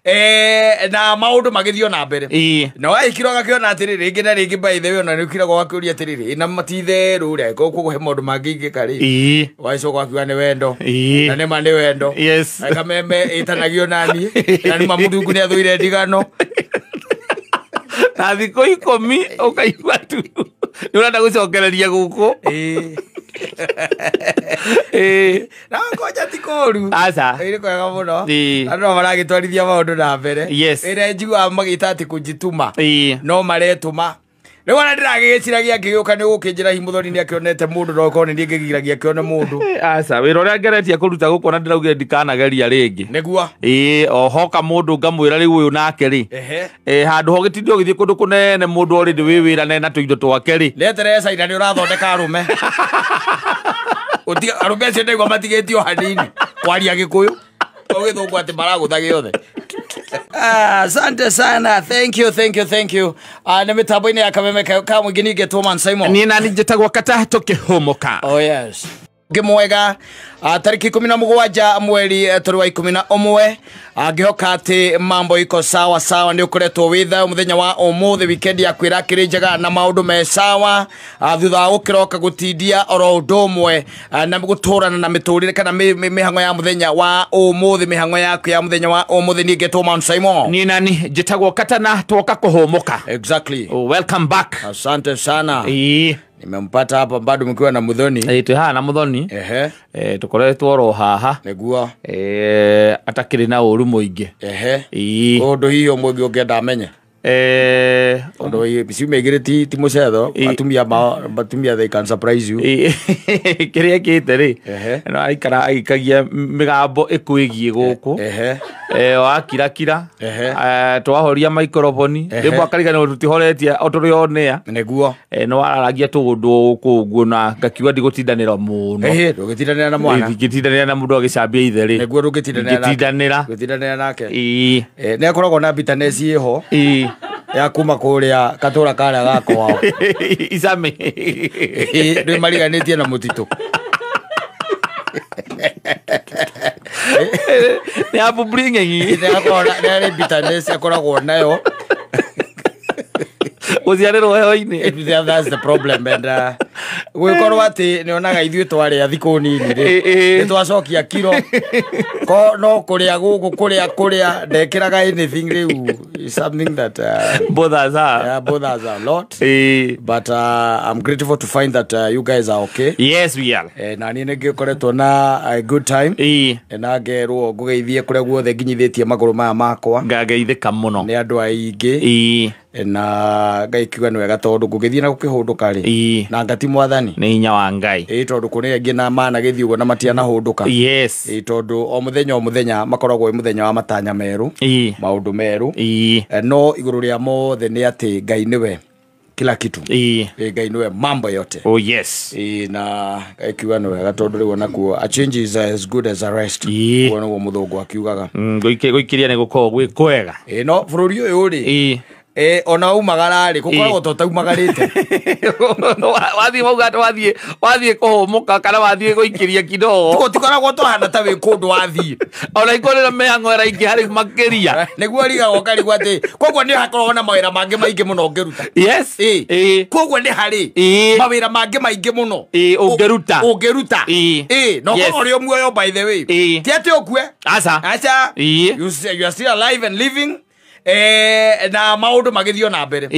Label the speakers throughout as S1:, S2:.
S1: na maundu magithio na mbere no aikiroga kiona atiri ringi na ringi by the way ona nikira gwakuria atiri ina matithe ria kuguhe maundu mangige kari waico gwakiwa ni wendo na ni mane wendo akameme itanagio nani na ni mamuthuku ni athuire ndigano
S2: na thiko 10 ukaigua tu ni urenda gucokereria guku
S1: na ngoja tikoru
S2: asa
S1: iri kwega muno andu maragitwarithia maundu na mbere ire njigua magita ati kujituma no maretuma Rĩu ona ndiragĩgĩciragia ngĩgĩũka nĩ gũkĩnjĩra Himuthoni nĩ akĩonete mũndũ no korwo nĩ ngĩgiragia kĩone mũndũ
S2: aca wĩra ũrĩa ngeretie kũruta gũkũ na ndĩraugire ndikanageria rĩngĩ
S1: nĩguo
S2: ohoka mũndũ ngamwĩra rĩu ũyũ nake rĩ handũ ho gĩtindi ũgĩthiĩ kũndũ kũnene mũndũ already wĩ wĩra na tũindo twake rĩ
S1: neteresa ina nĩ ũrathondeka arũme arũme acio ndaigua matigĩtio hanini kwaria Gĩkũyũ ũgĩthũngũ atĩ maragũtha gĩothe asante sana thank you na mitambo-inĩ ya kameme ka mũingĩ nĩngetwo Man Simon
S2: niĩ nani njĩtagwo Kata tũkĩhũmũka
S1: oh yes mwega tariki 17 mweri tũrĩ wa 11 angĩhoka atĩ mambo iko sawa sawa nĩ ũkoretwo witha mũthenya wa ũmũthĩ weekend ya kwĩra kĩrĩ njega na maũndũ me sawa thutha wa gũkĩroka gũtindia oro ũndũ ũmwe na gũtũrana na mĩtũrĩre kana mĩhang'o ya mũthenya wa ũmũthĩ mĩhang'o yaku ya mũthenya wa ũmũthĩ nĩ ngetwo Man Simon
S2: niĩ nani njĩtagwo Kata na twoka kũhũmũka
S1: exactly
S2: welcome back
S1: asante sana nimempata hapa bado mkiwa na Muthoni
S2: twĩ haha na Muthoni tukoretwo oro haha
S1: nĩguo
S2: atakĩrĩ na ũru mũingĩ
S1: ũndũ hiyo mũngĩ ũngĩenda amenye ũndũ hiyo ciumĩgĩrĩ ti mũcetho atumia they can surprise you
S2: kĩrĩa kĩte rĩ no aikara agĩkagia mĩgambo ĩkwĩgie gũkũ wakirakira twahoria microphone rĩmwe akariganĩrwo tũtihoretie o tũrĩ on air
S1: nĩguo
S2: no araragia tũgũndũ gũkũ ũguo na ngakiuga ndigũtindanĩra mũno
S1: ndũgĩtindanĩra na mwana
S2: ngĩtindanĩra na mũndũ agĩcambia ithe rĩ
S1: nĩguo ndũgĩtindanĩra nake nĩ akoragwo na bitterness ĩho ya kuma kũrĩa katũra karĩa gakwao
S2: icame
S1: nĩ mariganĩtie na mũtitũ
S2: nĩ apu bringing
S1: nĩ bitterness akoragwo nayo
S2: gũciarĩrwo heho-inĩ
S1: that's the problem and gwĩkorwo atĩ nĩonaga ithuĩ twarĩa thikũ nini rĩ nĩtwacokia kiro no kũrĩa gũkũ kũrĩa ndekĩraga anything rĩu is something that
S2: bothers
S1: a lot but I'm grateful to find that you guys are okay.
S2: Yes we are
S1: na niĩ nĩngĩkoretwo na a good time na ngerwo ngũgeithie kũrĩa guothe nginyithĩtie magũrũ maya makwa
S2: ngageithĩka mũno
S1: nĩ andũ aingĩ na ngaikiuga nĩ wega tondũ ngũgĩthiĩ na gũkĩhũndũka rĩ na ngati Mwathani
S2: nĩ hinya wa Ngai
S1: tondũ kũrĩ angĩ na managĩthiĩ ũguo na matianahũndũka tondũ o mũthenya makoragwo mũthenya wa matanya merũ maũndũ merũ no igũrũ rĩa mothe nĩ atĩ Ngai nĩwe kila kitu Ngai nĩwe mambo yote na ngaikiuga nĩ wega tondũ rĩu onakuo a change is as good as a rest kuo nĩguo mũthũngũ akiugaga
S2: gũikĩria nĩ gũkorwo gwĩ kwega
S1: no bũrũri ũyũ rĩ ona umagara rĩ gũkoragwo totaumagarĩte
S2: wathiĩ mauga wathiĩ kũhũmũka kana wathiĩ gũikĩria kidogo
S1: tikoragwo twahana ta wĩ kũndũ wathiĩ
S2: ona ikorĩra mĩhang'o ĩraingĩ harĩ makĩria
S1: nĩguo rigagwo karigwo atĩ koguo nĩ hakoragwo na mawĩra mangĩ maingĩ mũno ũngĩruta koguo nĩ harĩ mawĩra mangĩ maingĩ mũno ũngĩruta no korwo ũrĩ o muoyo by the way ti atĩ ũkue aca you are still alive and living na maũndũ magĩthio na mbere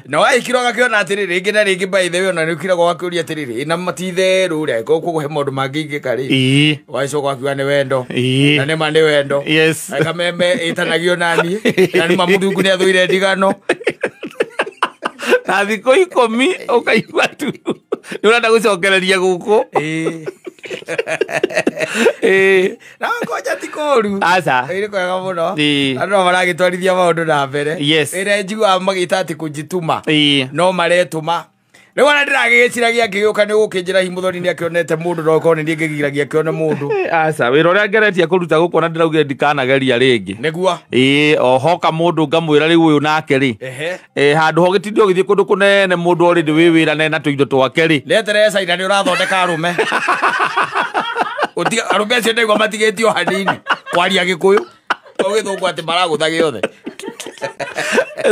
S1: no aikiroga kĩona atĩrĩ rĩngĩ na rĩngĩ by the way ona nĩũkiragwo gakĩũria atĩrĩrĩ ĩna matitherũ rĩ kũguhe maũndũ mangĩingĩka rĩ waico gwakiuga nĩ wendo na nĩma nĩ wendo akameme ĩtanagio nani na nĩma mũthungu nĩ athũire ndigano
S2: na thikũ 10 ũkaigua tu nĩ ũrenda gũcokereria gũkũ
S1: na ngoja tikũru
S2: aca
S1: ĩrĩ kwega mũno andũ no maragĩtwarithia maũndũ na mbere ĩrĩa njiguaga magĩta atĩ kũjituma no maretũma rĩu ona ndĩragĩgĩciragia ngĩgĩũka nĩ gũkĩnjĩra Himuthoni nĩ akĩonete mũndũ no korwo nĩ ngĩgiragia kĩone mũndũ
S2: aca wĩra ũrĩa ngeretie kũruta gũkũ na ndĩraugire ndikanageria rĩngĩ
S1: nĩguo
S2: ohoka mũndũ ngamwĩra rĩu ũyũ nake rĩ handũ ho gĩtindi ũgĩthiĩ kũndũ kũnene mũndũ already wĩ wĩra na tũindo twake rĩ
S1: neteresa ina nĩ ũrathondeka arũme arũme acio ndaigua matigĩtio hanini kwaria Gĩkũyũ Ogithungu ati maraguthagia othe.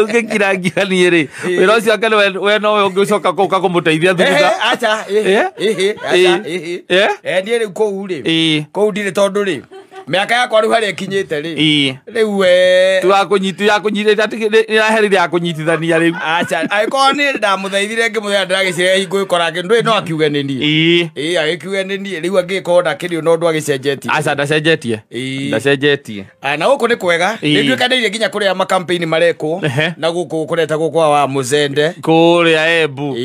S2: Ukikirangia ni ri. Wira ucio akane we no ungicoka kuka kumuteithia thutha.
S1: Acha ni ri kou ri. Kou ndire tondu ri. Miaka yakwa riu haria kinyite ri. Riu we
S2: tuakunyitita iraherire akunyitithania riu.
S1: Acha aiko ni ndamuthaithire ngimuthea ndiragicire hingo ikora kindu no akiuge ni ni. Agikiuge ni ni riu angikonda kiri no ndu agicenjetie.
S2: Acha ndacenjetie.
S1: Na guku ni kwega. Ni nduikaniire nginya kuria makampeni mareko na guku kureta gukwa wa Muzende
S2: kuria Embu.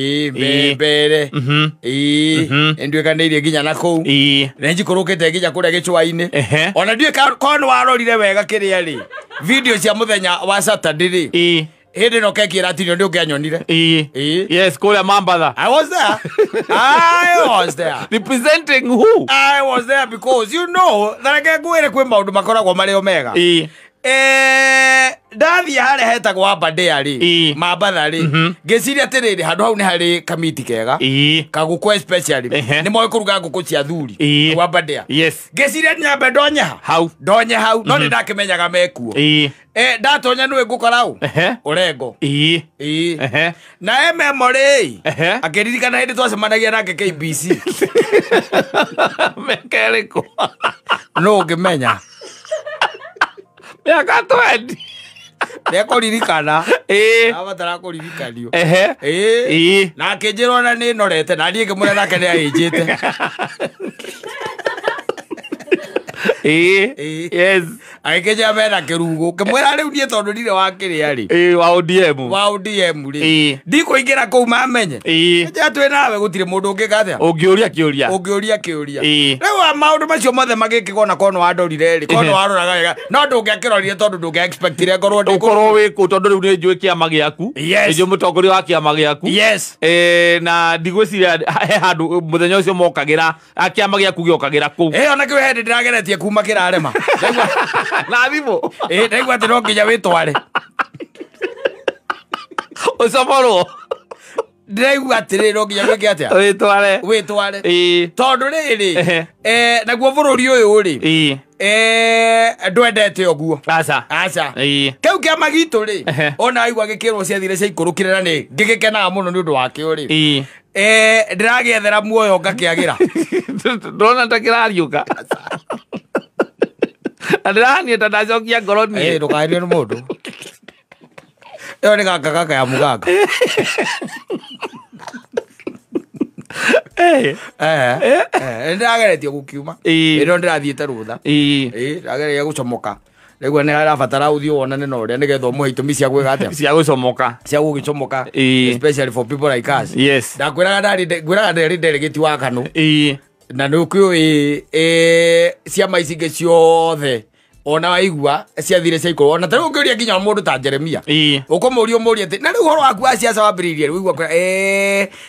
S1: Mbere. Nduikaniire nginya na kou. Na njikurukite nginya kuria Gichwa-ini. Ona ndiye kono warorire wega kiria ri video cia muthenya wa Saturday ri hindi no kekira ati ndio ngianyonire
S2: yes kuria Mambatha.
S1: I was there
S2: representing who?
S1: I was there because you know that ngwire kwi maundu makoragwo mari omega ndathia haria hetagwo Aberdare ri Mambatha ri ngiciria atiriri handu hau ni hari kamiti kega kaguku especially ni moe kuruga nguku cia thuri wa Aberdare ngiciria nyambe ndonye hau no ni ndakimenyaga mekuo ndatonya niwe ngukora u urengo na memory akiririkana hindi twacemanagia nake KBC
S2: mekereko
S1: no ngimenya
S2: miaka 20
S1: nekuririkana abatara kuririkanio na akinjirwo na ni norete na niĩ ngĩmwĩra nake nĩ ahĩnjĩte
S2: yes
S1: agĩkĩnja mena kĩrugũ ngĩmwĩra rĩu niĩ tondũ ndirĩ wa kĩrĩa rĩ
S2: wa
S1: ODM rĩ ndikũingĩra kũu mamenye nja twĩ nawe gũtirĩ mũndũ ũngĩka atĩa ũngĩũria kĩũria rĩu maũndũ macio mothe magĩkĩgwo na kono wandorire rĩ kono waroraga wega no ndũngĩakĩrorire tondũ ndũngĩexpectire ngorwo
S2: wĩ kũ tondũ rĩu nĩ njũĩ kĩama gĩaku nĩ njũĩ mũtongoria wa kĩama gĩaku na ndigwĩciria he handũ mũthenya ũcio mokagĩra kĩama gĩaku gĩokagĩra kũu
S1: ona kĩu hĩndĩ ndĩrageretie kuma kĩrarema
S2: na thimũ
S1: ndaigua atĩ no nginya wĩtware
S2: ũcoborwo
S1: ndĩraigua atĩrĩ no nginya wĩke atĩa wĩtware tondũ rĩrĩ naguo bũrũri ũyũ rĩ ndwendete ũguo aca kĩu kĩama gitũ rĩ ona aigua gĩkĩrwo ciathire cia ikũrũkire na nĩ ngĩgĩkenaga mũno nĩ ũndũ wakĩo rĩ ndĩragĩethera muoyo ngakĩagĩra
S2: ndona ta kĩrariũka ndĩrahania ta ndacokia ngoro niĩ
S1: ndũkaherio nĩ mũndũ ĩyo nĩ gaka ya mũganga ndĩrageretie gũkiuma ĩno ndĩrathiĩte rũtha ndĩragereria gũcomoka rĩu nĩ harabatara ũthiĩ wonane na ũrĩa nĩgetha ũmũhe itũmi cia gwĩka atĩa cia gũgĩcomoka especially for people like us ndakwĩraga ndarĩ delegate wa Kanu na nĩ ũkĩũĩ ciama ici ingĩ ciothe ona waigua ciathire cia ikũrũ ona tarĩu ũngĩũria nginya mũndũ ta Jeremia ũkũmũria atĩ na rĩu ũhoro waku wa ciaca wambĩrĩirie rĩu igua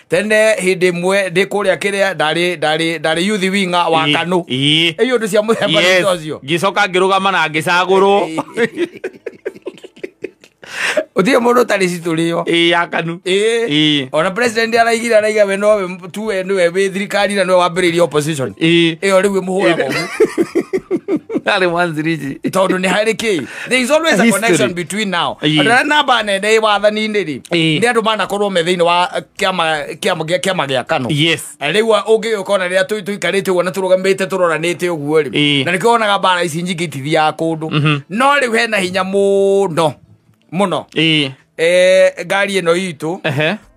S1: tene hĩndĩ ĩmwe ndĩ kũrĩa kĩrĩa ndarĩ youth winger wa Kanu ĩyo ũndũ cia mũthemba ũcio
S2: ngĩcoka ngĩrũgama na ngĩcagũrwo
S1: utie mũndũ tarĩ citũrĩo
S2: ya Kanu
S1: ona president araiga we no tuwe niwe wĩ thirikari na niwe wambĩrĩirie opposition ĩyo rĩu ĩmũhũraga tondũ nĩ harĩ kĩ there is always a connection between now namba nene wathani-inĩ rĩ nĩ andũ manakorwo me thĩinĩ wa kĩama gĩa Kanu rĩu ũngĩgĩũka rĩrĩa tũikarĩte ũguo na tũrũgamĩte tũroranĩte ũguo rĩ na nĩkĩo wonaga mbara ici nyingĩ itithiaga kũndũ no rĩu hena hinya mũno ngari ĩno itũ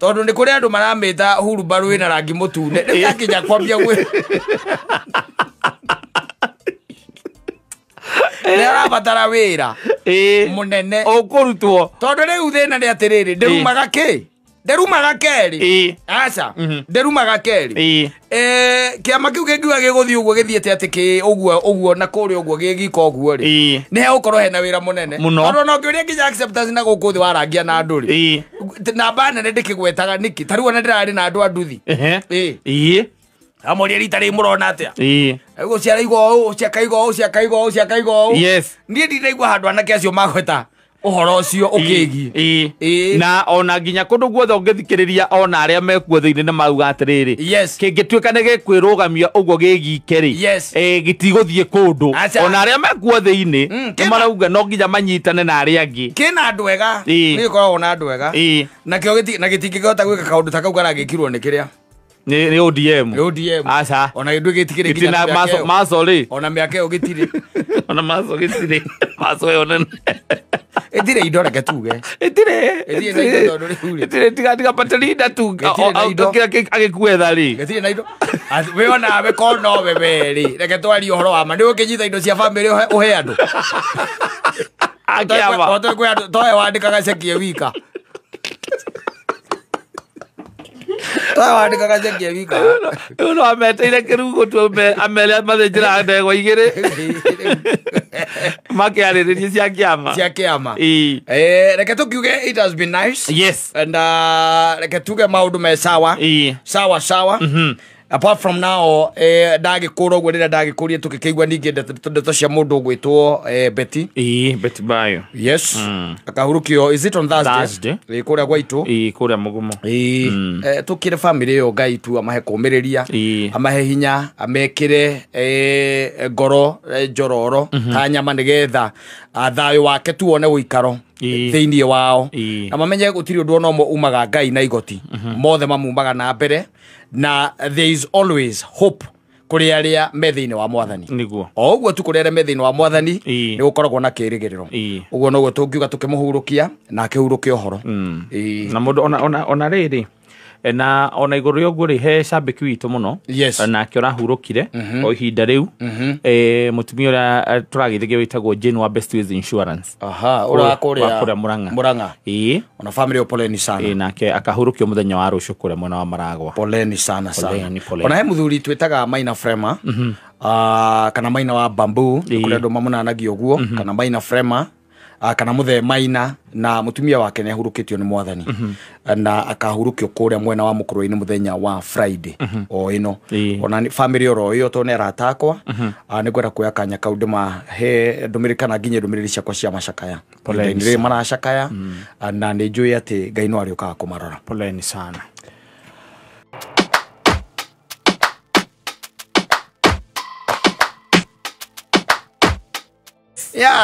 S1: tondũ nĩ kũrĩ andũ maramĩta hurubarũ ĩna rangi mũtune rĩu yakinya kwambia nĩ arabatara wĩra mũnene
S2: ũkũrutwo
S1: tondũ rĩu thĩna nĩ atĩrĩrĩ nderumaga kerĩ aca nderumaga kerĩ kĩama kĩu kĩngiuga gĩgũthiĩ ũguo gĩthiĩte atĩ ũguo na kũrĩa ũguo gĩgĩka ũguo rĩ nĩ hegũkorwo hena wĩra mũnene tondũ no ngĩũria nginya acceptance na gũkũ thĩ warangia na andũ rĩ namba nene ndĩkĩgwetaga nĩkĩ tarĩu ona ndĩrarĩ na andũ a nduthi amũria rita rĩ mũrona atĩa gũciara igwo ũũ ciakaigwo ũũ niĩ ndinaigua handũ anake acio magweta uhoro ucio ukigi
S2: na ona nginya kundu guothe ungithikiriria ona aria mekuo thiini ni mauga atiriri kingituika ni gikwirugamia uguo gigikeri gitiguthie kundu ona aria mekuo thiini ni marauga no nginya manyitane na aria angi
S1: kina andu ega ni koragwo na andu ega na gitingihota gwika kaundu ta kau karagikirwo ni kiria
S2: ni ODM
S1: asa ona ndu gitikire
S2: nginya maso ri
S1: ona miake ugitire
S2: ona maso gitire maso ona
S1: etire indo reke tuge
S2: etire tiga patalida tu agikuetha ri
S1: etire na indo we ona we ko no bebe ri reke twari uhoro wa ma ndi ukinyita indo cia family uhe andu
S2: akiama
S1: oto kwa toye wandikaga ceki wika wandikaga ceki wika
S2: uno ameteire kirugo tu amele mathejira ndego igire makiaririria cia kiama reke tukiuge it has been nice and reke tuge maundu me sawa apart from now ndagikura guo rira ndagikuria tukikigwa ningi ndeto cia mundu gwitwo Betty Bayo
S1: akahurukio is it on Thursday kuria gwaitu
S2: kuria mugumo
S1: tukire family yo Ngai tu amahe kumiriria amahe hinya amekire ngoro njororo ta nyama nigetha thayo wake tu one guikaro thiini wao na mamenye gutiri undu no umaga Ngai na igoti mothe mamumaga na mbere na there is always hope kuri aria methiini wa mwathani
S2: niguo
S1: oguo tu kuri aria methiini wa mwathani ni gukoragwo na kirigiriro uguo no gutungiuga tukimuhurukia na akihurukia uhoro
S2: na mundu ona riri na ona iguru yoguo ri he shabiki witu muno na akiora hurukire o ihinda riu mutumia ura turagithigia witagwo Jane wa Best Ways Insurance
S1: ura kuria
S2: Muranga
S1: ona family o poleni sana
S2: nake akahurukio muthenya wa rucio kuria mwena wa Maragwa
S1: poleni sana ona he muthuri twitaga Maina Frema kana Maina wa Bamboo kuria ndo mamunanagio guo kana Maina Frema kana muthe Maina na mutumia wake ne hurukitio ni mwathani na akahurukio kuria mwena wa Mukurwe-ini muthenya wa Friday o ino ona family oro yo to ne ratakwa ni gwera kuya kanya kaude ma he ndumirikana nginye ndumiriri ciakwa cia macakaya poleni maracakaya na ni njui ati Ngai no arioka kumarora
S2: poleni sana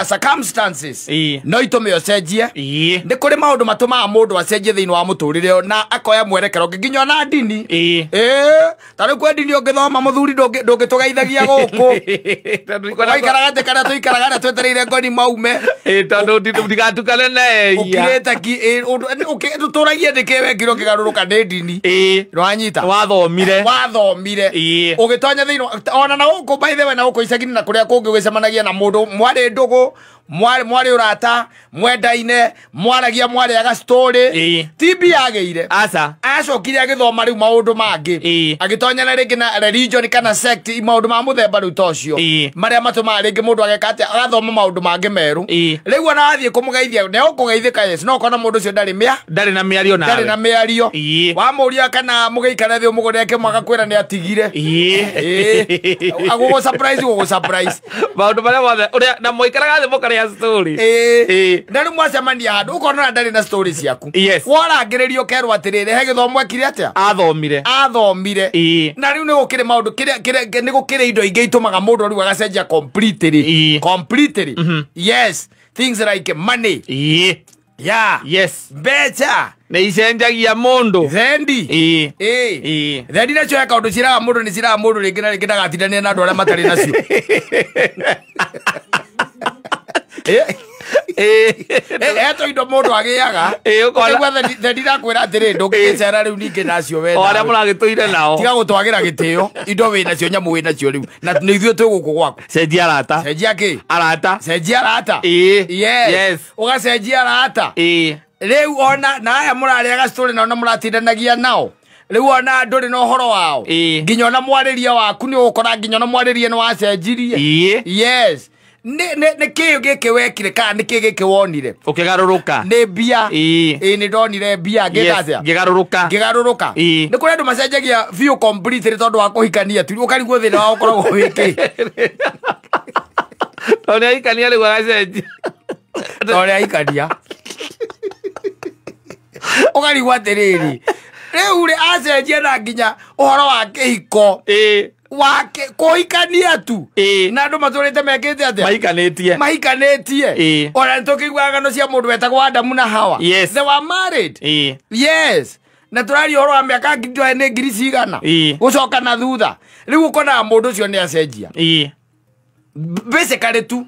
S1: circumstances no itume ocenjie ndi kuri maundu matumaga mundu acenjie thiini wa muturire na akoya mwerekero nginya na dini tari kwa dini ungithoma muthuri ndungitugeithagia guku ikaraga kana tuikaraga twetereire ngoni maume
S2: tondu ndigatukane na
S1: ukireta ki tuturagie ndikiwe ngiro kigaruruka ndi dini rwanyita
S2: wathomire
S1: ugitonya thiini ona na guku by the way na guku icagini na kuria kungi gwicemanagia na mundu mwari ndugu mwari urata mwendaine mwaragia mwari aga story tibi ageire acokire agithoma riu maundu mangi agitonya na ringi na religion kana sect maundu ma muthemba riu tocio maria matuma ringi mundu ageka ati agathoma maundu mangi meru riu ona athie kumugeithia ne ukugeithika no kona mundu cio ndari
S2: na miario nawe
S1: ndari na miario wa muria kana mugeikara thi umugoreke mwaka kwira ni atigire agugo surprise
S2: maundu maria mothe uria na moikaraga thi mukari ya story
S1: ndari mwacemania handu ukona ndari na story ciaku warangiririo kerwo atirire he githomo ekire atia
S2: athomire
S1: na riu ni gukire maundu ni gukire indo ingi itumaga mundu riu agacenjia completely yes things like money becha
S2: ne icenjagia mundu
S1: thendi nacio ya kaundu ciraga mundu ni ciraga mundu ringi na ringi ndagatindania na andu aria matari nacio eto indo mundu agiaga thendi ndakwira atiri ndungicera riu ningi nacio wenda
S2: aria muragituire nao
S1: tiga gutwagira gitio indo wi nacio nyamu wi nacio riu na ni ithuĩ twĩ gũkũ gwaku
S2: cenjia arata
S1: cenjia arata yes ugacenjia arata riu ona na aya mũrarĩaga story na ona mũratindanagia nao riu ona ndũrĩ na ũhoro wao nginya ona mwarĩria waku nĩ ũgũkora nginya ona mwarĩria nĩ wacenjirie yes ne kiyo gike wekire kana ne kiyo gike wonire
S2: ukigaruruka
S1: ne bia ni ndonire bia ngikacia ngigaruruka ni kuri andu macenjagia view complete tondu wa kuhikania tu ukarigwo thina wa ukoragwo wiki
S2: toni aikania ri gwagacenjia
S1: Tore aikania. Ogari gwatereri. Riu ri acenjia na nginya uhoro wa kihiko. Wake koikania tu na andu maturite mekete atia mahikanetie ora ntukigwaga no cia mundu wetagwo Adamu na Hawa. They were married. Yes. Na turari oro ambia ka ngitwa ne ngiri cigana gucoka na thutha riu ukona mundu cio ni acenjia basically tu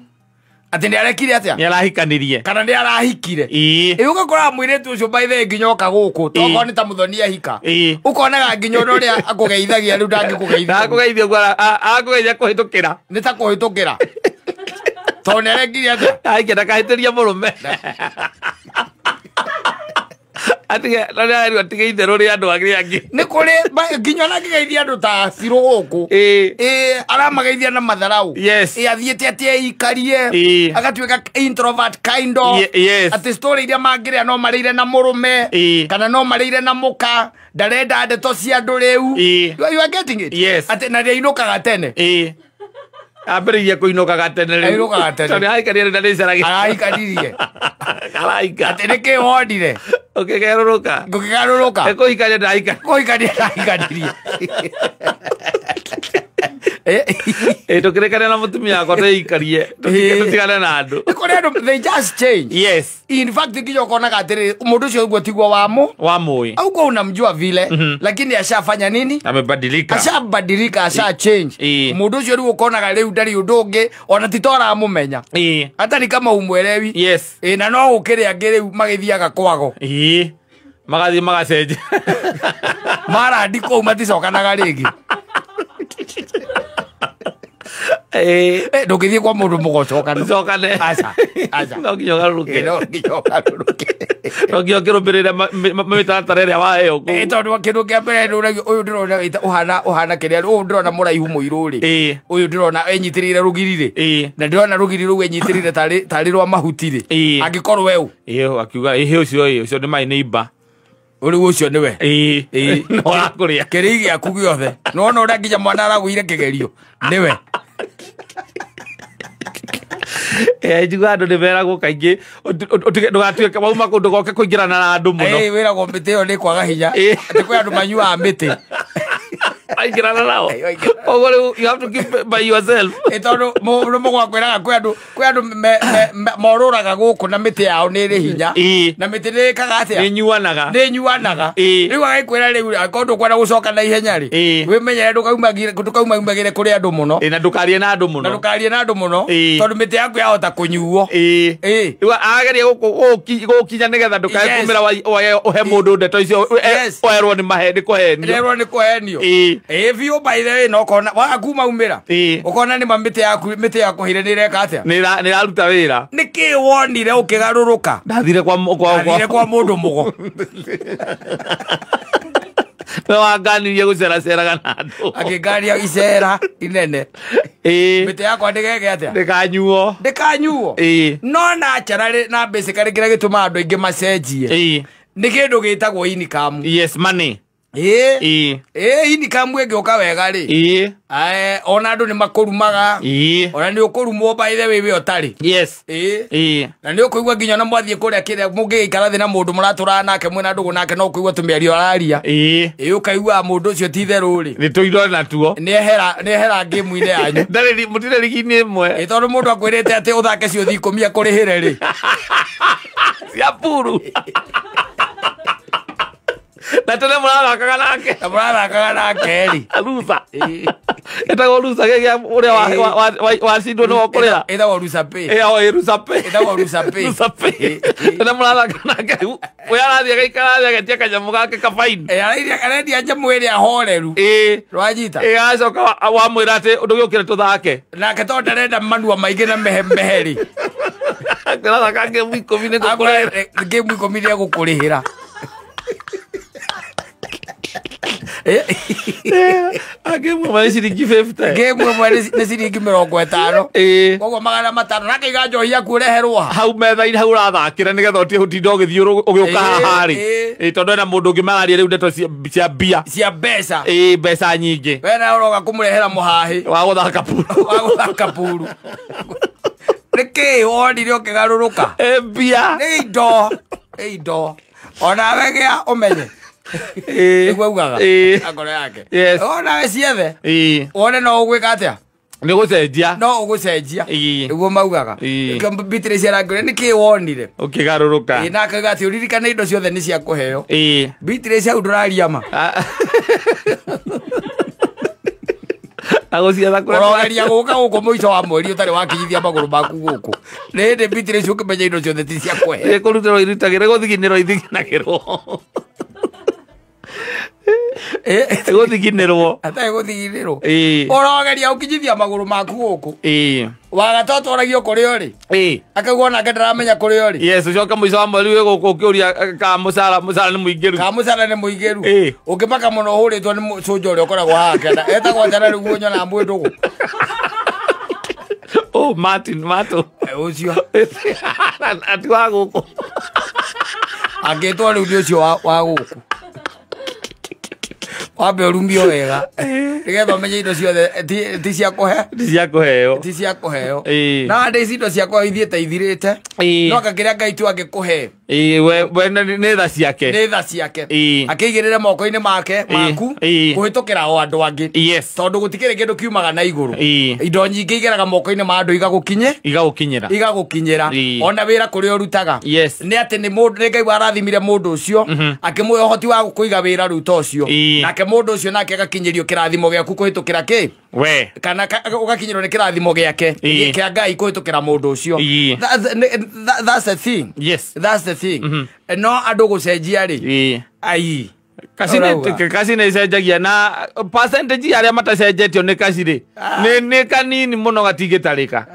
S1: ati ni arekire atia
S2: ni arahikanirie
S1: kana ni arahikire ugakora mwiretu ucio by the nginyoka guku toko ni ta muthonia hika ukonaga nginyo ria akugeithagia riu ndangikugeithia
S2: akugeithia gwara akugeithia kuhitukira
S1: ni ta kuhitukira to ni arekire atia
S2: aikenda kahitiria murume atige nari atige ri andu angi
S1: ni kuri nginyo na ngigeithia andu ta ciru guku aramageithia na matharau athiete atia ikarie agatuika introvert kind of ati story iria mangire no marire na murume kana no marire na muka ndarenda ndeto cia andu riu you are getting it ati na ria inukaga tene
S2: Aberiye kuinoka gatene
S1: riu inuka gatene
S2: tani aikanirie na ndicaragia
S1: aikanirie
S2: karaika
S1: ati niki wondire
S2: ukigaruruka ekuikania
S1: ndaikanirie
S2: tukirekania na mutumia akwa tuikarie tutigane na andu
S1: they just change. In fact nginya ukonaga atiri mundu ucio uguo tigwo
S2: wamui
S1: au kwa unamjua vile lakini ashafanya nini ashabadilika asha change mundu ucio riu ukonaga riu ndari undu ungi ona titora amumenya hata ni kama umwelewi na no ukiria ngiriu magithiaga kwago
S2: magathi magacenje
S1: mara ndiko maticokanaga ringi ndungithie kwa mundu
S2: mugocokane
S1: aca
S2: no nginya garuruke no nginya kirumbirire mitaratara iria waheo ku
S1: tondu kindu kia mbere uyu ndirona uhana kiria uyu ndirona muraihu muiru ri uyu ndirona enyitirire rugiri na ndirona rugiri ru enyitirire tari rwa mahuti ri angikorwo weu
S2: akiuga ucio ni my neighbor
S1: uri ucio niwe
S2: no akuria
S1: kiri giaku giothe no uria nginya mwana aragwire kigerio niwe
S2: njuga andu nimeragwo kaingi ndugatuike wauma kundu goke kuingirana na andu muno
S1: wiragwo miti iyo ni kwaga hinya ati kwi andu manyuaga miti
S2: aingirana nao oguo you have to keep by yourself
S1: tondu mundu mugwakwiraga kwi andu moruraga guku na miti yao ni ri hinya na miti ni kaga atia
S2: ni nyuanaga
S1: riu agakwira riu akondu kwenda gucoka na ihenya ri wimenyere ndukaumagire kuri andu muno
S2: na ndukarie na andu muno
S1: tondu miti yaku yahota kunyuo
S2: riu ageria gukinya nigetha ndukaekumira uhe mundu ndeto icio oerwo ni maheni
S1: kuhenio if you by the way no kona wakuma umira ukona ni miti yaku hire ni reka atia
S2: ni raruta wira
S1: niki wonire ukigaruruka
S2: ndathire kwa
S1: mundu mugo
S2: no aganirie guceraceraga na andu
S1: akigania icera inene miti yakwa ndigege atia
S2: ndikanyuo
S1: no na charare na basically kira gituma andu ingi macenjie ni kindu gitagwo income
S2: money
S1: income ĩngĩũka wega rĩ ona andũ nĩ makũrumaga ona nĩ ũkũrumwo by the way we ũtarĩ na nĩ ũkũigua nginya na mwathiĩ kũrĩa kĩrĩa mũngĩgĩikara thĩ na mũndũ mũratũraga nake mwĩna ndũgũ nake no ũkũigua tũmĩario araria ũkaigua mũndũ ũcio ti therũ rĩ
S2: nĩ tũiro natuo
S1: nĩ ehera ngĩmu-inĩ yanyu
S2: mũtirĩ rigi-inĩ ĩmwe
S1: tondũ mũndũ akwĩrĩte atĩ ũthake cio 10 akũrĩhĩre rĩ
S2: cia puru na tene
S1: mũrathakaga nake ri
S2: rusa etagwo rusa gegia uria wacindwo nĩ wokũrĩra
S1: ĩtagwo rusape
S2: tene mũrathaka nake we arathiĩ agaikara thĩ agetia kanyamũ gake kabaini
S1: arendia nyamũ ĩrĩa horeru rwanyita
S2: agacoka wamwĩra atĩ ũndũ gĩũkĩre tũthake
S1: nake tondũ ndarenda manua maingĩ na mehe rĩ
S2: arathaka ngĩmu 10
S1: nĩ gũkũrĩhĩra
S2: Game mwe ciringi 50.
S1: Game mwe nĩ ciringi 50. Koguo 500 na kaiga njohi yaku ureherwo
S2: hau metha-inĩ hau ũrathakĩra nĩgetha ũtige gũtinda ũgĩthiĩ ũgĩũka haha rĩ tondũ ena mũndũ ũngĩ mararia rĩu ndeto cia mbia
S1: cia mbeca
S2: mbeca nyingĩ
S1: we na ũroga kũmũrehera mũhahi
S2: wa gũthaka puru
S1: Niki wonire ukigaruruka.
S2: Mbia.
S1: Nĩ indo. Ona wegea umenye. Igwe ugaga. Agora yake. Ona we ciethe. Wone no ugwika atia?
S2: Nĩ gũcenjia.
S1: No ũgũcenjia. Nĩguo maugaga. Beatrice arangire nĩkĩ wonire?
S2: Ũkĩgarũrũka.
S1: Na akaga atĩ ũririkane indo ciothe nĩ cia kũheo. Beatrice au ndũraria ma.
S2: Agũciatha kũrĩa.
S1: Ũrogeria gũka gũkũ mũico wa mweri ũtarĩ wakinyithia magũrũ maku gũkũ. Nĩ hĩndĩ Beatrice ũkĩmenya indo ciothe ti cia kũheo.
S2: Nĩ kũrutĩrwo irutagĩre gũthiginĩrwo ithiginagĩrwo. Gũthiginĩrwo.
S1: Atarĩ gũthiginĩrwo. Ũrogeria ũkinyithia magũrũ maku gũkũ. Wagatotwaragio kũrĩa ũrĩ. Akaigua nake ndaramenya kũrĩa ũrĩ.
S2: Yes, ũcoka mũico wa mweri wĩ gũkũ ũkĩũria ka mũcara nĩ mũingĩru.
S1: Ka mũcara nĩ mũingĩru. Ũngĩmaka mũno ũhũrĩtwo nĩ cũnja ũrĩa ũkoragwo haha kenda. Etagwo njara rĩu nyonaga mwĩndũgũ.
S2: Martin Mato.
S1: Ũcio.
S2: Ati wa gũkũ.
S1: Angĩtwo rĩu nĩ ũcio wa gũkũ. Wambe ũrumbio wega. Nĩgetha ũmenye indo ciothe ti cia kũhe.
S2: Ti cia kũheo.
S1: Ti cia kũheo. Na ndĩ indo cia kũheo ithiĩte ithirĩte. No kakĩrĩa Ngai tu angĩkũhe.
S2: We nĩ tha ciake.
S1: Nĩ tha ciake. Akĩigĩrĩre moko-inĩ make maku kũhĩtũkĩra o andũ angĩ. Tondũ gũtikĩrĩ kĩndũ kiumaga na igũrũ. Indo nyingĩ igeraga moko-inĩ ma andũ igagũkinyĩra. Ona wĩra kũrĩa ũrutaga. Nĩ atĩ nĩ Ngai warathimire mũndũ ũcio akĩmũhe ũhoti wa kũiga wĩra rĩu ta ũcio. Nake mũndũ ũcio nake agakinyĩrio kĩrathimo gĩaku kũhĩtũkĩra kĩ? Kana ũgakinyĩrwo nĩ kĩrathimo gĩake kĩa Ngai kũhĩtũkĩra mũndũ ũcio. That's the thing. That's the thing. No andũ gũcenjia rĩ. Ai.
S2: Kasi nĩ icenjagia na percentage arĩa matacenjetio nĩ kasi rĩ. Nĩ kanini mũno gatingĩtarĩka.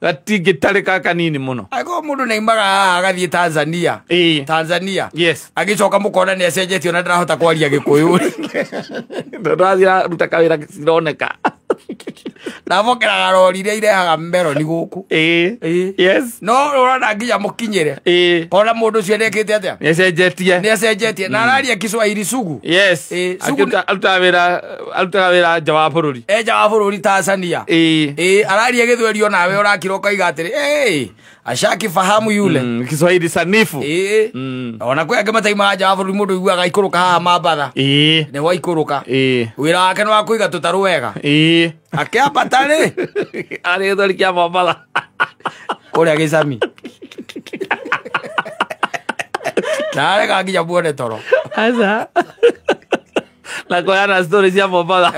S2: Gatingĩtarĩka kanini mũno.
S1: Akorwo mũndũ nĩ aimaga haha agathiĩ Tanzania. Tanzania. Agĩcoka mũkona nĩ acenjetio na ndarahota kwaria Gĩkũyũ.
S2: Ndĩrathiĩ ruta kawĩra cironeka.
S1: Navokeraga rori iria irehaga meroni gũkũ. No ũrona nginya mũkinyĩre. Ona mũndũ ũcio nĩekĩte atĩa? Nĩacenjetie. Na araria Kiswahili sugu.
S2: Arutaga wĩra nja wa bũrũri.
S1: Nja wa bũrũri Tanzania. Araria Gĩthweri o nawe ũrakira ũkaiga atĩrĩ ashakifahamu yule.
S2: Kiswahili sanifu.
S1: Ona kwĩ angĩ mataimaga nja wa bũrũri mũndũ aiguaga ikũrũka haha Mambatha. Nĩ waikũrũka. Wĩra wake nĩ wa kũiga tũtarũ wega. Akĩambata rĩ.
S2: Arĩ Gĩthweri kĩa Mambatha.
S1: Kũrĩa Gĩcami. Narega nginya muone toro.
S2: Aca. Na koyana stories cia Mombatha.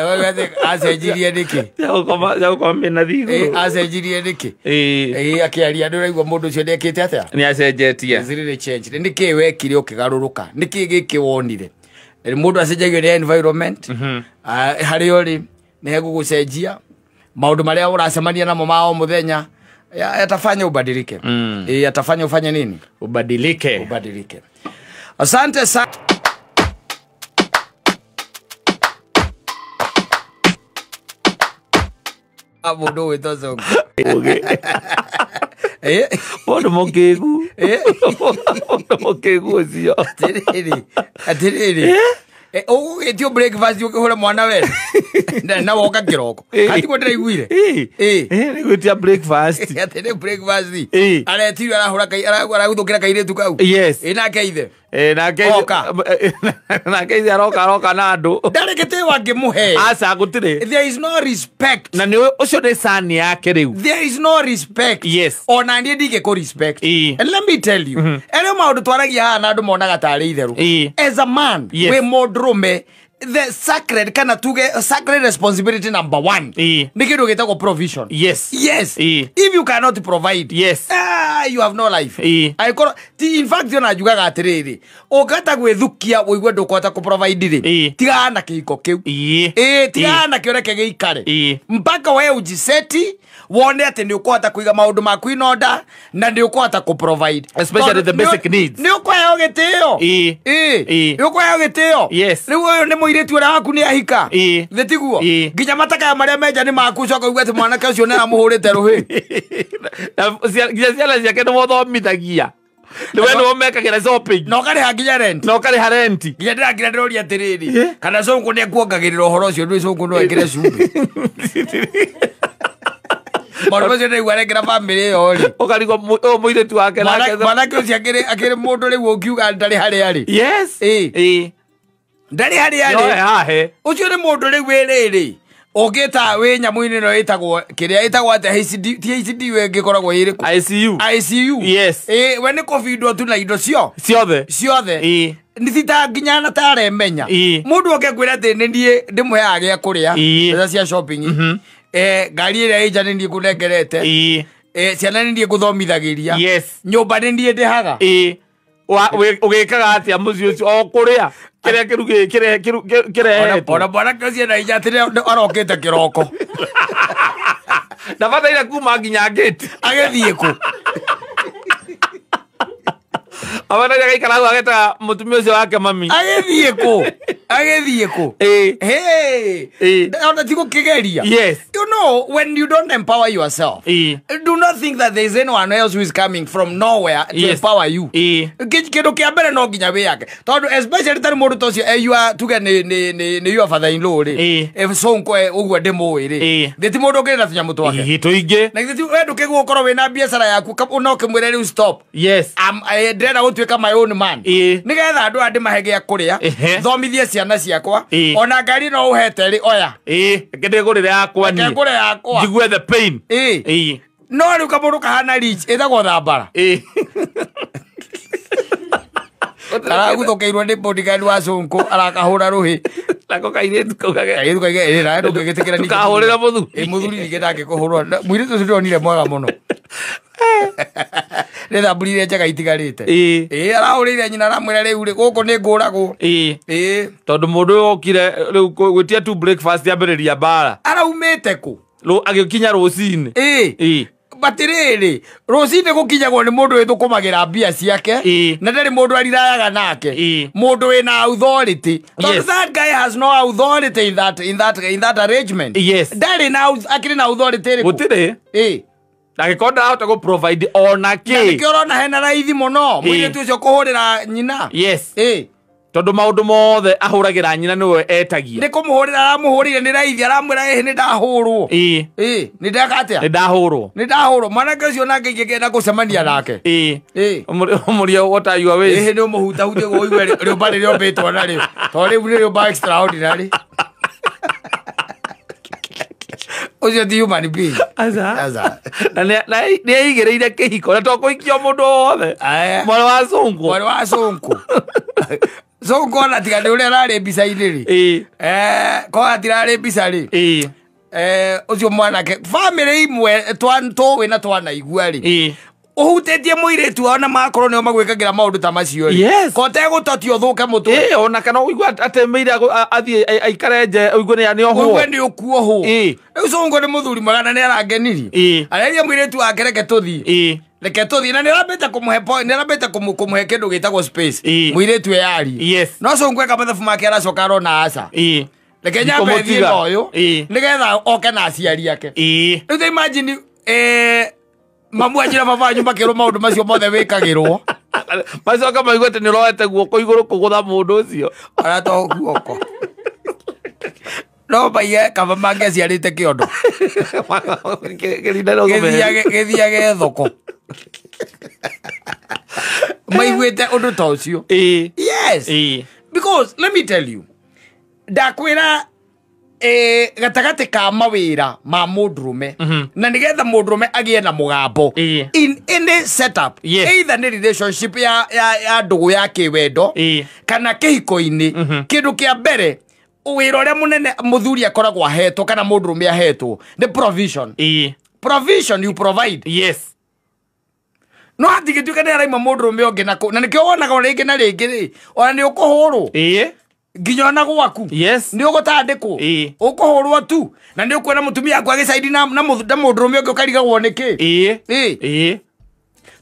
S1: Acenjirie nĩkĩ?
S2: Gũkoma mĩena thigũrũ.
S1: Acenjirie nĩkĩ? Akĩaria ndũraigua mũndũ ũcio nĩekĩte atĩa?
S2: Nĩacenjetie.
S1: Zirire change. Nĩkĩ wekire ũkĩgarũrũka? Nĩkĩ gĩkĩ wonire? Mũndũ acenjagio nĩ environment. Harĩa ũrĩ nĩ hegũgũcenjia. Maũndũ marĩa ũracemania namo ma o mũthenya yatafanya ubadilike. Yatafanya ufanye nini?
S2: Ubadilike.
S1: Asante sana. Abodo weto zongo.
S2: Bodo mokegu. Bodo mokegu sio.
S1: Atiriri. Ũgĩtio breakfast ũkĩhũra mwana we na woka kĩroko hati kwa ndĩraiguire
S2: nĩ gwĩtia breakfast
S1: atĩ breakfast aretirio aragũthũkĩra kairĩtu kau nake ithe
S2: nake ithe aroka na andũ
S1: ndarĩ gĩtĩo angĩmũhe
S2: aca gũtirĩ.
S1: There is no respect.
S2: Na nĩ ũcio nĩ sani yake rĩu.
S1: There is no respect. Ona niĩ ndigĩkũ respect. And let me tell you, erĩ maũndũ twaragia haha na andũ monaga tarĩ itherũ. As a man, we mũndũrũme, the sacred kana tuge sacred responsibility number 1 nĩ kĩndũ gĩtagwo provision. If you cannot provide, you have no life. In fact ona njugaga atĩrĩrĩ, ũngĩhota gwĩthukia ũigue ndũkũhota kũprovide rĩ, tigana na kĩhiko kĩu. Tigana na kĩo reke gĩikare mpaka we ũjiseti wone atĩ nĩ ũkũhota kũiga maũndũ maku in order na nĩ ũkũhota kũprovide
S2: especially the basic needs.
S1: Nĩ ũkũheo gĩtĩo. Nĩ ũkũheo gĩtĩo. Rĩu ũyũ nĩ mũirĩtu ũrĩa waku nĩ ahika. Tiguo nginya matakaya marĩa menja nĩ maku coka uga atĩ mwanake ũcio nĩ aramũhũrĩte rũhĩ.
S2: Nginya ciana ciake nĩ mũthomithagia. Nĩ we nĩ ũmekagĩra shopping.
S1: Na ũkarĩha nginya rent. Nginya ndĩrakinya ndĩroria atĩrĩrĩ, kana cũngũ nĩ ekuongagĩrĩra ũhoro ũcio nĩ cũngũ no ekĩre cumbĩ. Maundu macio nĩ gwarekera family yori.
S2: Ukarigwo muiretu wake nake.
S1: Mwanake ucio akiri mundu riu ukiuga ndari hari ari.
S2: Yes.
S1: Ndari hari ari.
S2: Yo hahe.
S1: Ucio ni mundu riu wiriri. Ogeta we nyamu-ini no itagwo kiria itagwo ate HCD we ngikoragwo iri ICU.
S2: Yes.
S1: We ni covid tu na indo
S2: ciothe
S1: ni thita nginya na tare menya mundu oke kwira ati ni ndie ndimuheaga gya kuria eza cia shopping ngari ira ija ni ndie kunengerete ciana ni ndie kuthomithagiria nyumba ni ndie ndihaga
S2: ugikaga atia muci ucio o kuria kiria kirugi kirehe
S1: ona bwana kazi na ija tire arokete kiroko
S2: na bata ira kuma nginya gate
S1: agethie ku
S2: abana ya gaikara ageta mutumia ucio wake mami
S1: agethie ku ona tiko kigeria.
S2: Yes.
S1: You know, when you don't empower yourself, do not think that there is anyone else who is coming from nowhere to empower you. Kido kia mbere no nginya we yake tondu especially tari mundu tocio you are tuge ni your father in law ri sonko ugwo ndimo ri nditi mundu ngire na tunyamu twake
S2: tuinge
S1: na nditi we nduke gukorwo we na biashara yaku unoke mwire riu stop.
S2: Yes.
S1: Ndenda gutuika my own man nigetha andu andi mahege ya kuria thomithie ciana ciakwa ona ngari no uhete ri oya
S2: ngende gurire yakwa ni jigue the pain
S1: no riu kamundu kahana rich ethagwo thambara araguthokeirwo ni bodyguard wa sonko arakahura ruhi
S2: nako kairitu kaugage
S1: kairitu kaige ira ndugigitikira ni
S2: kahurira
S1: muthuri nigenda kuhurwa mwiri tu ndonire mwega muno retha burire njaga itigarite arahurire nyina ramwira riu ri guku ni nguragwo
S2: tondu mundu okire riu gwitia tu breakfast yambiriria bara
S1: araumite ku
S2: agikinya rucini
S1: batiriri rucini gukinyagwo ni mundu withukumagira mbia ciake na ndari mundu arirayaga nake mundu wina authority. That guy has no authority in that arrangement. Ndari na akiri na authority
S2: gutire nagikonda hota go provide ona ki
S1: nagikorona hena raithi muno mwire tu cio kuhurira nyina.
S2: Tondu maundu mothe ahuragira nyina niwe etagia
S1: ni kumuhurira aramuhurire ni raithi aramwira ni ndahurwo ni ndakatia
S2: ni ndahurwo
S1: mwanake ucio nake ngigenda gucemania nake
S2: umurio what are you away
S1: ni umuhuta hutie go iwe rio bari rio betwa na rio to rio ni rio ba extraordinary ucio di human being
S2: aza na ni igereire kihiko na to kuikio mundu othe mwari wa sonko sonko na tiga ni uria rari mbica-ini ri ko atirari mbica ri ucio mwanake family imwe twi na twanaigua ri uhutetie muiritu ona makorwo nio magwikagira maundu ta macio ri ko tegutotio thuke mutwe ona kana uigua atemeire athie aikare nje uigua ni oho
S1: uigua ni ukuoho riu sonko ni muthuri magana ni arangeniri areria muiritu wake reke tuthie reke tuthie na nirambite kumuhe point nirambite kumuhe kindu gitagwo space muiritu yari no sonko eka mathabu make aracoka arona aca reke nyambe thie noyo nigetha oke na aciari yake riu imagine mamu ajira baba nyumba kero maundu macio mothe wikagirwo
S2: macoka maigua ati ni roete guoko iguru kugutha mundu ucio
S1: arato guoko no baiye kaba mange aciarite kiondo githiage thoko maiguite undu ta ucio because let me tell you ndakwira gatagate ka mawira ma mundurume na nigetha mundurume agie na mugambo in any setup either ni relationship ya ndugu ya kiwendo kana kihiko-ini kindu kia mbere wira uria munene muthuri akoragwo ahetwo kana mundurume ahetwo ni provision you provide no atigituika ni araima mundurume onge na nikio wonaga ringi na ringi ri ona ni ukuhurwo nginya na gwaku ni ugutandikwo ukuhurwo tu na ni ukwena mutumia akwa gicaidi na mundurume onge ukarigagwo niki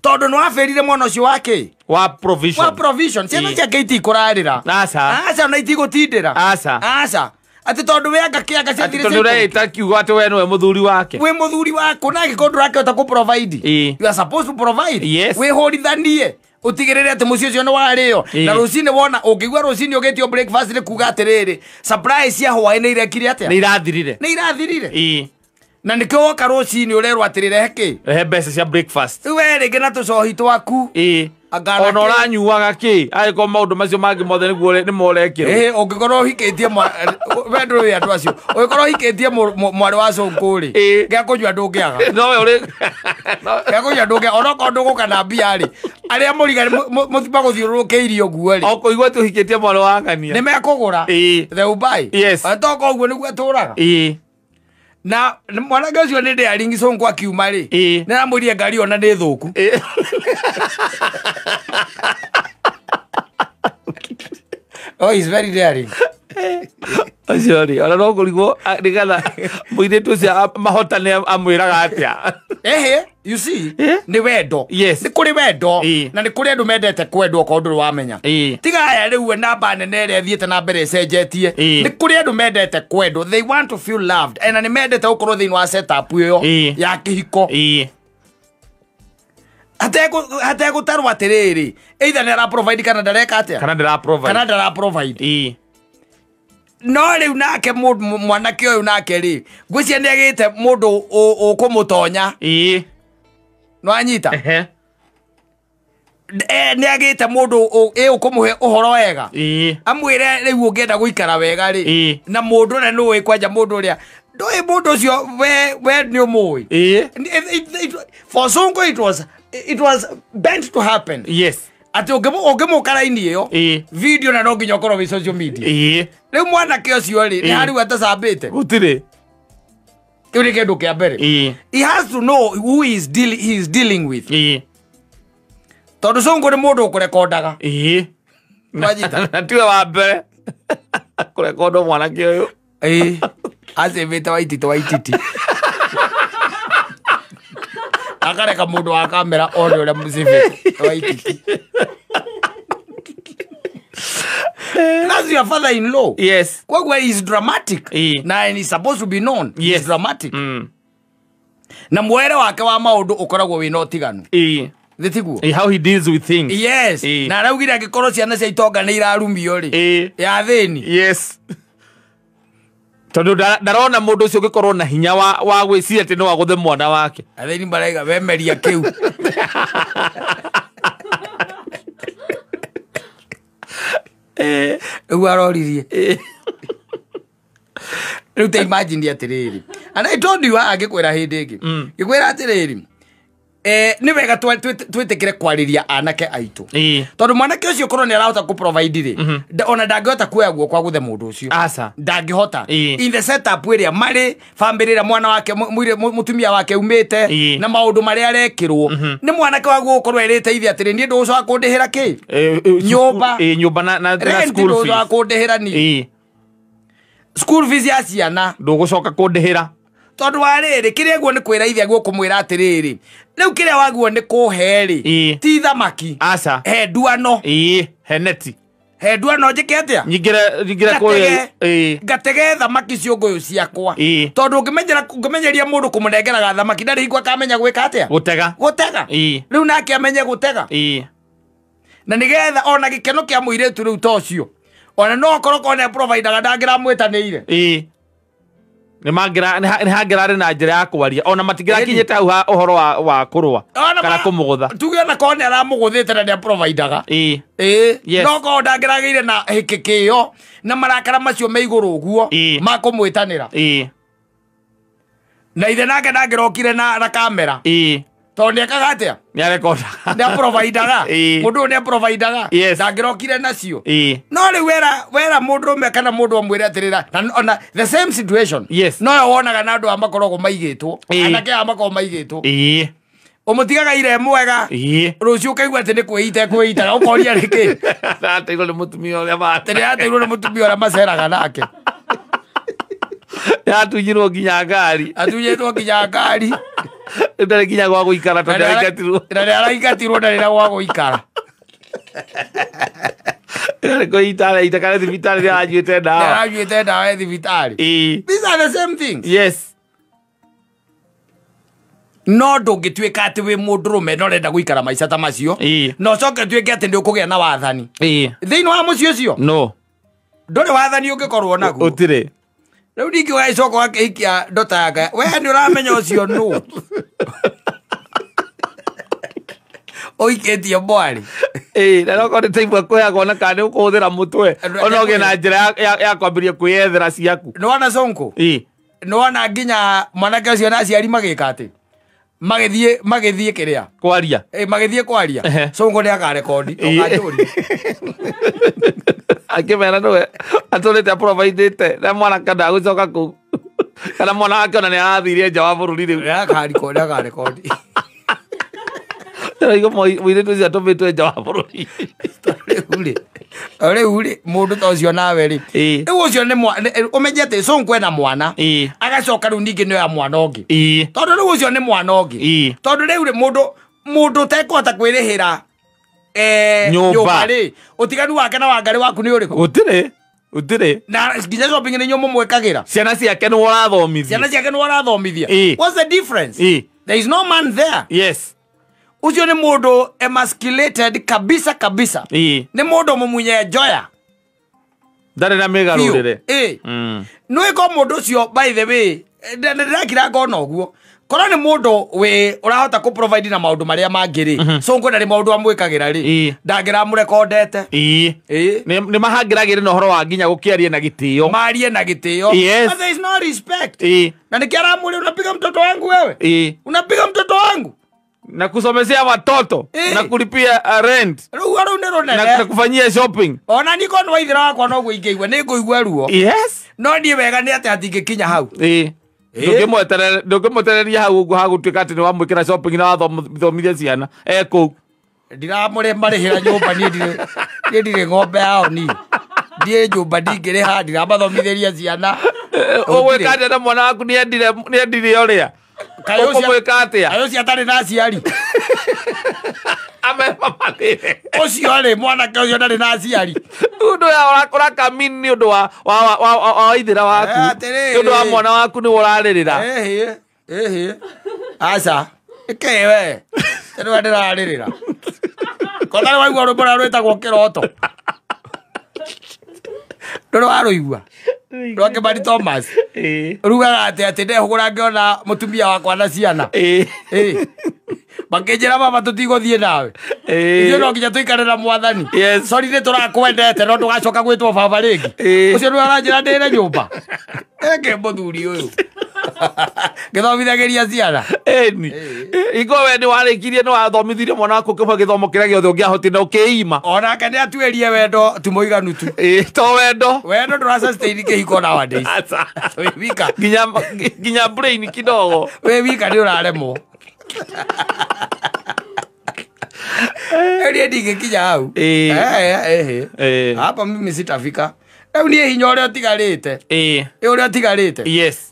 S1: tondu no aferire mwana ucio wake
S2: wa provision
S1: ciana ciake itikurarira aca na itigutindira aca ati tondu we anga kianga ciatire
S2: tondu reita kiugo ati we niwe muthuri wake
S1: we muthuri wako na gikondu rake ota ku provide you are supposed to provide we horithanie utigirire ati mucio cio ni wario na rucini wona ungigwa rucini ugetio breakfast ni kuga atiriri surprise ya hwaini irekire atia
S2: ni irathirire
S1: na nikio woka rucini urerwo atirire heki
S2: mbeca cia breakfast
S1: we ringi na tucohi twaku
S2: ona uranyuaga ki agiko maundu macio mangi mothe niguo ni morekirwo
S1: ungikorwo hikitie wendo wi andu acio ungikorwo hikitie mwari wa cunguri gya kunyua ndungiaga
S2: no we uri
S1: gya kunyua ndungiaga ona ko nduguka na mbia ri aria murigari muthima guthiururukiirio guo ri
S2: okuigua tu hikitie mwari wa ngania
S1: ni mekugura the ubai atoko guo niguo turaga na mwanake ucio ni ndaringi songo akiuma ri ni ramuria ngari ona ni thuku oh he's very daring
S2: sorry ona no kurigwo nigana muithitu cia mahotane amwiraga atia
S1: you see ni wendo ni kuri wendo na ni kuri andu mendete kwendwo ko ndu wamenya tiga aya riu namba nene ria thiete na mbere cenjetie ni kuri andu mendete kwendwo they want to feel loved and ni mendete ukorwo thiini wa setup iyo ya kihiko hate gutarwo atiriri either ni ara provide kana ndareka atia
S2: kana ndara provide
S1: no riu nake mwanake uyu nake ri ngwicia ni agite mundu ukumutonya no anyita ni agite mundu ukumuhe uhoro wega amwire riu ungienda guikara wega ri na mundu ne no kwanja mundu uria ndoi mundu ucio we ni umui for Sonko it was meant to happen ati ungimukaraini iyo video na no nginya ukorwo wi social media riu mwanake ucio ri ni hariu atacambite
S2: gutire
S1: kiu ni kindu kia mbere he has to know who he is dealing with tondu Sonko ni mundu ukurekondaga
S2: na tiwe wa mbere kurekondo mwanake uyu
S1: acivite waititi akareka mundu wa kamera one uria mucivite waititi that's your father-in-law kwagua is dramatic na and he's supposed to be known he's dramatic na mwere wake wa maundu ukoragwo wina utiganu thitiguo
S2: how he deals with things
S1: na araugire angikorwo ciana cia itonga ni irarumio ri ya thini
S2: tondu ndarona mundu ucio ngikorwo na hinya wa gwiciria ati no aguthe mwana wake
S1: athini baraiga wemeria kiu ugu aroririe riu te imagine atiriri and I told you angikwira hindi ingi ngikwira atiriri ni wega twitikire kwariria anake aitu tondu mwanake ucio korwo ni arahota ku provide ri ona ndangihota kuoya guo kwa guthe mundu ucio ndangihota in the setup iria mari family ria mwana wake mutumia wake umite na maundu maria arekirwo ni mwanake wa gukorwo erite ithi atiri ni ndu ucio akundihira ki
S2: nyumba na school fees
S1: akundihira ni school fees ya ciana
S2: ndugucoka kundihira
S1: tondu wa riri kiria guo ni kwira ithi guo kumwira atiriri riu kiria waguo ni kuheri ti thamaki he nduano
S2: heneti
S1: he nduano njike atia
S2: nyingire kuri
S1: ngatege thamaki ciunguyu ciakwa tondu ngimenyeria mundu kumunengeraga thamaki ndari igwa kamenya gwika atia
S2: gutega
S1: riu nake amenye gutega na nigetha ona gikeno kia muiretu riu tocio ona no korwo kone provider ndangira mwitaniire
S2: ni hangirari na njira ya kwaria ona matigira kinyete hau uhoro wa kurwa kana kumugutha
S1: tuge na kone aramuguthite na ni provider no ko ndangiragire na hikikio na marakara macio me iguru uguo makumwitanira na ithe nake ndangirokire na kamera tondu ekaga atia
S2: ni arekonda
S1: ni provider mundu ni provider ndangirokire nacio no ri wera mundu me kana mundu amwire atirira na the same situation no yo wonaga na andu amakoragwo maigitwo anake amakoragwo maigitwo umutigaga ire mwega rucio kaigua ati ni kwita ukoria riki
S2: ateirwo ni mutumia uria
S1: bate ateirwo ni mutumia uria maceraga nake
S2: atunyirwo nginya ngari ndari nginya gwa guikara tondu
S1: araingatirwo ndari na gwa guikara
S2: ita kana thibitari ria ajuite
S1: ndawa thibitari these are the same things no ndungituika ati wi mundu rume no renda guikara maica ta macio no coke tuike ati ndi ukugia na wathani thiini wa mucio ucio
S2: no
S1: nduri wathani ungikorwo naguo
S2: utire
S1: Riu ningi wa icoko wakihikia ndota yake we ni uramenya ucio nu oiketie mwari
S2: na no ko teibwa kweyagwo na kana ukuhuthira mutwe ona uge na njira ya kwambiria kwiyethera ciaku
S1: no wana sonko no wana nginya mwanake ucio na aciari magika ati magithie kiria
S2: kwaria
S1: magithie kwaria sonko ni akarekondi okajuri
S2: akimera no atorete providete na mwanake ndagucoka ku kana mwanake ona ni arathirie nja wa bururi riu
S1: akarekondi
S2: Igo mwire tu cia tometwe nja wa bururi
S1: uri mundu ta ucio nawe ri riu ucio ni umenyete sonko ena mwana agacoka riu ningi ni ya mwana ungi tondu riu ucio ni mwana ungi tondu riu ri mundu tekota kwirihira nyumba ri utiganu wake na wangari waku ni uriku
S2: utire
S1: na nginya shopping ni nyumu mwekagira
S2: ciana ciake ni warathomithia
S1: what's the difference there is no man there
S2: yes
S1: ucio ni mundu emasculated kabisa ni mundu mumunye joya
S2: ndare na megarurire
S1: no iko mundu ucio by the way ndirakira ngona uguo korwo ni mundu we urahota ku provide na maundu maria mangiri so ngwenda ri maundu amwikagira ri ndagira murekondete
S2: ni mahangiragire no horo wa nginya gukiarie na gitio
S1: marie na gitio but there is no respect na nikiara muri unapiga mtoto wangu wewe unapiga mtoto wangu
S2: na kusomesea watoto na kulipia rent na kufanyia shopping
S1: ona niko no waithira wakwa no guingiigwa ni nguigwa ruo no ndie wega ni ati atingikinya hau ndukimwetereria hau uguo hagutuika ati ni wamwikira shopping na wathomithia ciana eku ndiramure marihira nyumba ni ndire ng'ombe yao ni ndie nyumba ndingiriha ndiramathomithiria ciana
S2: ugwika na mwana waku ni endire uria kayo
S1: ciatari na aciari
S2: amemamalire
S1: ucio ri mwanake ucio ndari na aciari
S2: undu ya urakamini ni undu wa ithira waku undu wa mwana waku ni uraririra aca ikewe tena ndiraririra kona waigua rwimbo rwitagwo kiroto ndoro waruigua rwake Bari Thomas rugaga ati ndehugura ngiona mutumia wakwa na ciana bakinjira mama tutiguthie nawe ithuĩ no nginya tuikare na mwathani sorry nĩ tũrakwendete no ndũgacoka gwĩtwo baba rĩngĩ ũcio nĩ aranjĩra ndĩre nyũmba eke mũthuri ũyũ gĩthomithagĩria ciana ingo we nĩ warĩkirie nĩ wathomithirie mwana waku kĩmwe gĩthomo kĩrĩa gĩothe ũngĩahotire ũkĩima
S1: onake nĩ atuĩrie wendo ti mũiganu tu
S2: to wendo
S1: ndũrasustain kĩhiko nowadays wĩ wika
S2: nginya brain kidogo
S1: wĩ wika nĩ ũraremwo ndingĩkinya hau hapa mimi sitafika rĩu niĩ hinya ũrĩa ũtigarĩte ũrĩa ũtigarĩte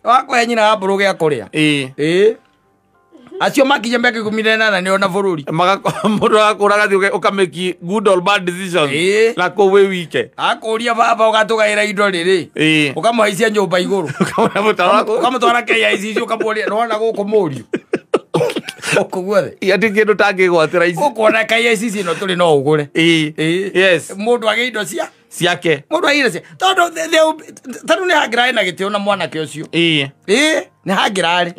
S1: wakũhe nyina wa mbũrũ gĩa kũrĩa acio makinya mĩaka 18 nĩ ona bũrũri
S2: mũndũ agakũra gathiĩ ũkameki good or bad decisions na kũu wĩ wike
S1: akũria baba ũgatũgaĩra indo rĩrĩ ũkamũhaicia nyũmba igũrũ ũkamũtwara KICC ũkamũria nĩwona gũkũ mũriũ
S2: ati kindu tangigwatira ici
S1: ukona KICC no tuli no ugure mundu age indo
S2: ciake
S1: mundu age indo tondu tanu ni hagira na gitio na mwanake ucio ni hagira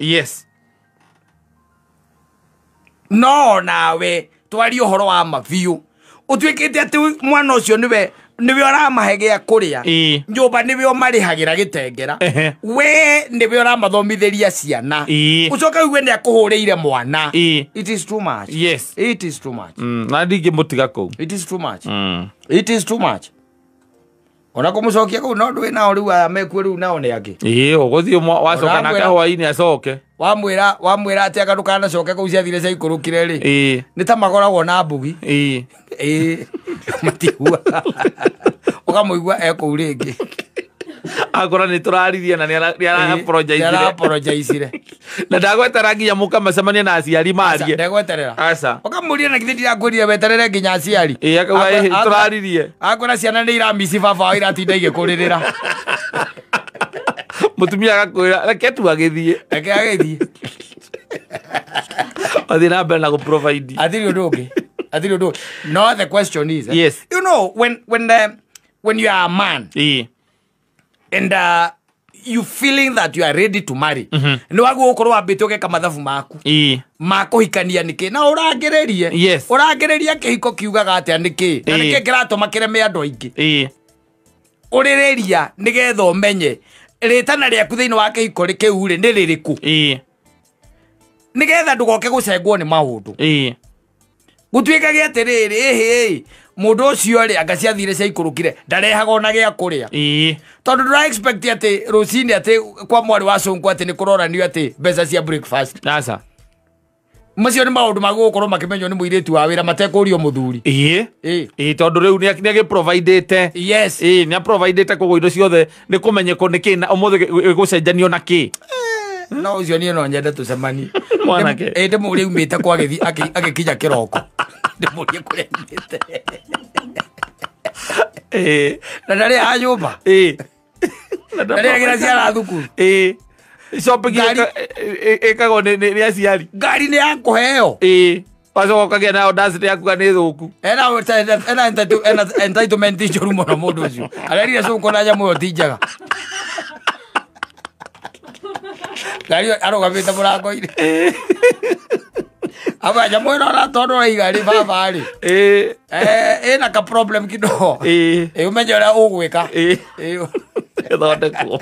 S1: no nawe twari uhoro wa mabiu utwikite ati mwana ucio niwe oramahe gĩa kũrĩa nyũmba niwe omarĩhagĩra gĩtengera we niwe oramathomithiria ciana ucoka ugue nĩ akũhũrĩire mwana it is too much it is too much
S2: na ndingĩmũtiga kũu
S1: it is too much ona kũmũcokia kũu no ndũĩ nao rĩu aya mekuo rĩu nao nĩ angĩ
S2: ũgũthiĩ wacoka nake hwainĩ acoke
S1: wamwĩra atĩ anga ndũkanacoke kũu ciathire cia ikũrũkire rĩ nĩ ta magoragwo na mbugi matigua ukamũigua ekũu rĩngĩ
S2: akora nĩ tũraririe na nĩ apologize na ndagwetera nginya mũkamacemania na aciari marie
S1: ndegweterera ũkamũria na githĩ ndirakwĩrire weterere nginya aciari
S2: tũraririe
S1: akwĩra ciana nĩ iramisi baba wao iratinda igĩkũrĩrĩra
S2: mũtumia agakwĩra reke tu agĩthiĩ athiĩ na mbere na gũprovide
S1: athiri ũndũ ũngĩ no the question is you know when you are a man and you feeling that you are ready to marry ni wagu ukorwo wambite ugeka mathabu maku makuhikania niki na urangererie urangereria kihiko kiugaga atia niki na niki kiratuma kireme andu aingi urireria nigetha umenye ritana riaku thiini wa kihiko rikiu ri ni ririku nigetha ndugoke gucengwo ni maundu gutwikage atiriri mundu ucio ri anga ciathire cia ikurukire ndarehaga ona gia kuria tondu ndura expect ati rucini ati kwa mwari wa cungu ati ni kuroranio ati mbeca cia breakfast
S2: nasa
S1: macio ni maundu magukorwo makimenywo ni muiritu wa wira matekurio muthuri
S2: tondu riu ni agi providete ni a providete kogo indo ciothe ni kumenyeko ni kina umuthi gucenjanio na ki
S1: no ucio ni no nyende tucemani mwanake ndi muri umite kwa githi agikinya kiroko ndi muri kuremite na ndari a nyumba na ndari agira ciara thukuru
S2: shopping ekago ni aciari
S1: ngari ni yakuheo
S2: wacokagia nayo ndaci yakuga ni thuku
S1: ena entitlement icoru muno mundu ucio arerire cuko na nyamu yo ti njega ngari arugamite murango-ini aba nyamu ino aratondora igari baba ri ina ka problem kidogo umenye uria ugwika
S2: thondekwo